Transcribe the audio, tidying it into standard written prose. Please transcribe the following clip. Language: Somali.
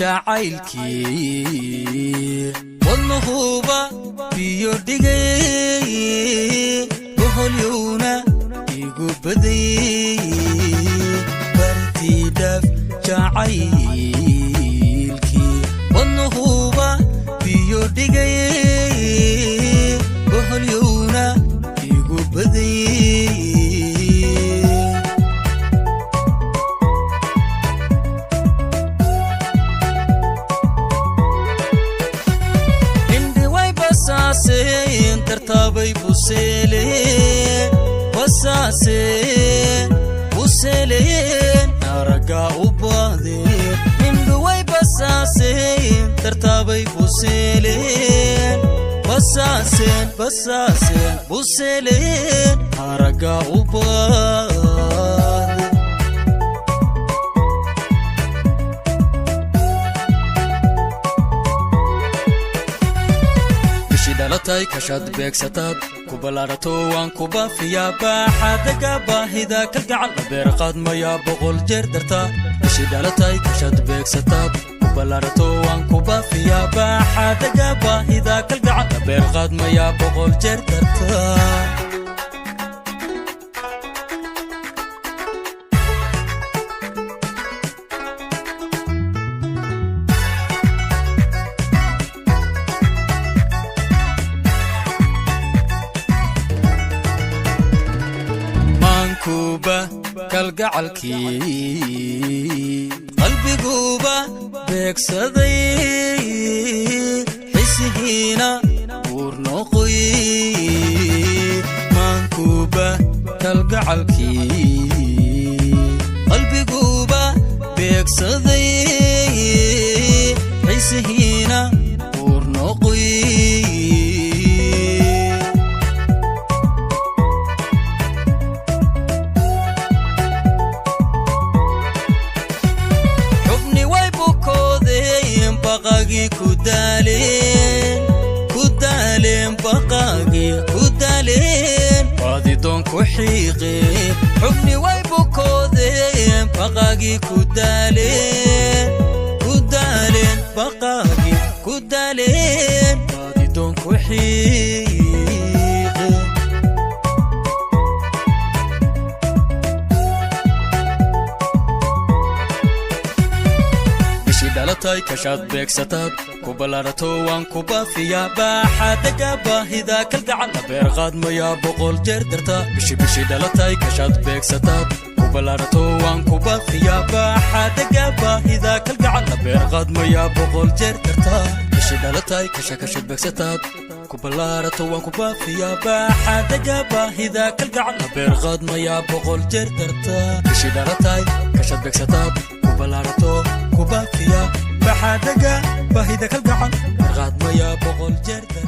jacaylkii wadnuhuba biyo dhigay boholyowna igu baday bartii dhaf jacaylkii wadnuhuba biyo dhigay boholyowna igu baday tartabay buseleen araga u baadeen indhuway basaaseen tartabay buseleen buseleen araga u baadeen dhalatay kashad beegsatad kubalarato waan kuba fiya baaxadaga baahida kalgacal beerqad maya boqol jeer darta ishi dhalatay kashad beegsatad kubalarato waan kuba fiya baaxadaga baahida kalgacal beerqad maya boqol jeer darta كوبا كالقعلكي قلبي كوبا بيك صدي حسهينا ورنقي مان كوبا كالقعلكي قلبي كوبا بيك صدي حسهينا ورنقي بقاقي كدالين بقاقي كدالين قاضي دون كحيقي حبني ويبكودين بقاقي كدالين بقاقي كدالين قاضي دون كحيقي dhalatay kashad beegsatad kubalarato waan kuba fiya baaxadaga baahida kalgacal beerqad maya boqol jeer darta bishi dhalatay kashad beegsatad kubalarato waan kuba fiya baaxadaga baahida kalgacal beerqad maya boqol jeer darta bishi dhalatay kashad beegsatad kubalarato waan kuba fiya baaxadaga baahida kalgacal beerqad maya boqol jeer darta bishi dhalatay kashad beegsatad kubalarato كوبا فيا بحدقة باهيدا كالقعن غاد ميا بغل جردر